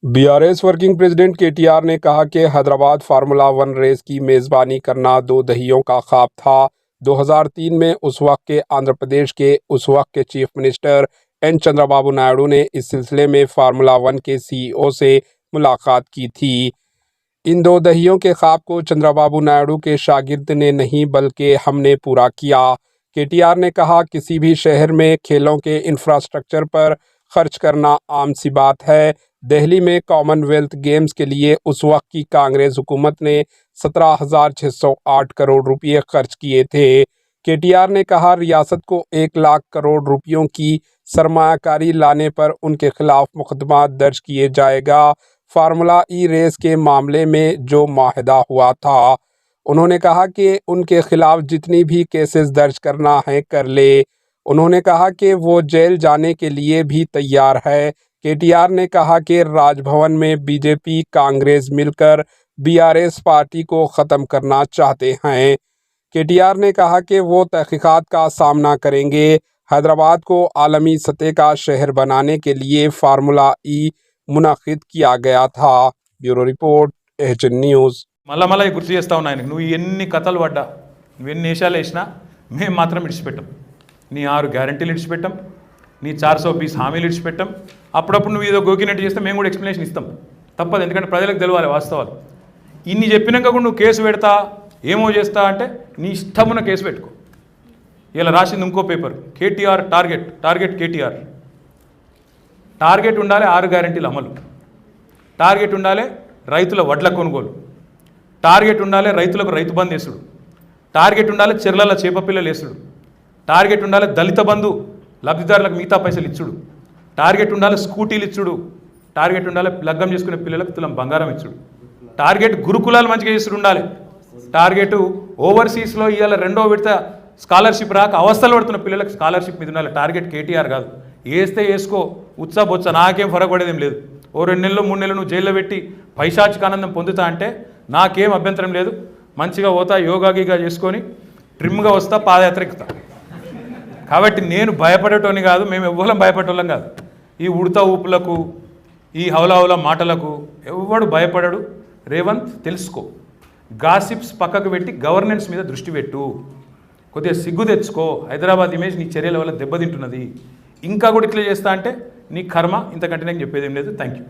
BRS working president KTR ने कहा कि हैदराबाद फार्मूला वन रेस की मेज़बानी करना 2 दहाइयों का ख्वाब था। 2003 में उस वक्त के आंध्र प्रदेश के उस वक्त के chief minister N Chandrababu Naidu ने इस सिलसिले में फार्मूला वन के सीईओ से मुलाकात की थी। इन 2 दहाइयों के ख्वाब को चंद्रबाबू नायडू के शागिर्द ने नहीं बल्कि हमने पूरा किया। केटीआर ने कहा, किसी भी शहर में खेलों के इंफ्रास्ट्रक्चर पर खर्च करना आम सी बात है। दिल्ली में कॉमनवेल्थ गेम्स के लिए उस वक्त की कांग्रेस हुकूमत ने 17,608 करोड़ रुपये खर्च किए थे। केटीआर ने कहा, रियासत को 1 लाख करोड़ रुपयों की सरमायाकारी लाने पर उनके खिलाफ मुकदमा दर्ज किए जाएगा। फार्मूला ई रेस के मामले में जो माहिदा हुआ था, उन्होंने कहा कि उनके खिलाफ जितनी भी केसेस दर्ज करना है कर ले। उन्होंने कहा कि वो जेल जाने के लिए भी तैयार है। केटीआर ने कहा कि राजभवन में बीजेपी कांग्रेस मिलकर बीआरएस पार्टी को ख़त्म करना चाहते हैं। केटीआर ने कहा कि वो तहकीकात का सामना करेंगे। हैदराबाद को आलमी सतह का शहर बनाने के लिए फार्मूला ई मुनक़िद किया गया था। Bureau report, HN news. మళ్ళా మళ్ళీ గుర్తు చేస్తా ఉన్నా ఆయనకు, నువ్వు ఎన్ని కథలు పడ్డా, నువ్వు ఎన్ని వేషాలు వేసినా మేము మాత్రం ఇడిచిపెట్టాం. నీ 6 గ్యారంటీలు ఇడిచిపెట్టాం, నీ 420 హామీలు ఇడిచిపెట్టాం. అప్పుడప్పుడు నువ్వు ఏదో గోకినట్టు చేస్తే మేము కూడా ఎక్స్ప్లెనేషన్ ఇస్తాం, తప్పదు. ఎందుకంటే ప్రజలకు తెలియాలి వాస్తవాలు. ఇన్ని చెప్పినాక కూడా నువ్వు కేసు పెడతా ఏమో చేస్తా అంటే నీ ఇష్టమున్న కేసు పెట్టుకో. ఇలా రాసింది ఇంకో paper, KTR target KTR. Target ఉండాలి 6 గ్యారంటీల అమలు, టార్గెట్ ఉండాలి రైతుల వడ్ల కొనుగోలు, టార్గెట్ ఉండాలి రైతులకు రైతు బంధు వేసుడు, టార్గెట్ ఉండాలి చెర్లల చేప పిల్లలు వేసుడు, టార్గెట్ ఉండాలి దళిత బంధు లబ్ధిదారులకు మిగతా పైసలు ఇచ్చుడు, టార్గెట్ ఉండాలి స్కూటీలు ఇచ్చుడు, టార్గెట్ ఉండాలి లగ్గం చేసుకునే పిల్లలకు తులం బంగారం ఇచ్చుడు, టార్గెట్ గురుకులాలు మంచిగా చేసుడు ఉండాలి, టార్గెట్ ఓవర్సీస్లో ఇవాళ 2వ విడత స్కాలర్షిప్ రాక అవస్థలు పడుతున్న పిల్లలకు స్కాలర్షిప్ మీద ఉండాలి. టార్గెట్ కేటీఆర్ కాదు. వేస్తే వేసుకో, ఉత్సాహ బొత్స, నాకేం ఫరకపడేదేం లేదు. ఓ 2 నెలలు 3 నెలలు నువ్వు జైల్లో పెట్టి పైశాచిక ఆనందం పొందుతా అంటే నాకేం అభ్యంతరం లేదు. మంచిగా పోతా, యోగా గీగా చేసుకొని ట్రిమ్గా వస్తా, పాదయాత్ర ఎక్కుతా. కాబట్టి నేను భయపడేటోని కాదు, మేము ఎవ్వరం భయపడేటోళ్ళం కాదు. ఈ ఉడత ఊపులకు, ఈ హౌలా మాటలకు ఎవ్వడు భయపడడు. రేవంత్ తెలుసుకో, గాసిప్స్ పక్కకు పెట్టి గవర్నెన్స్ మీద దృష్టి పెట్టు, కొద్దిగా సిగ్గు తెచ్చుకో. హైదరాబాద్ ఇమేజ్ నీ చర్యల వల్ల దెబ్బతింటున్నది. ఇంకా కూడా ఇట్లా చేస్తా అంటే నీ కర్మ. ఇంతకంటే నేను చెప్పేది ఏం లేదు. Thank you.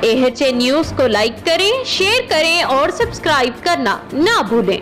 AHN न्यूज़ को लाइक करें, शेयर करें और सब्सक्राइब करना ना भूलें।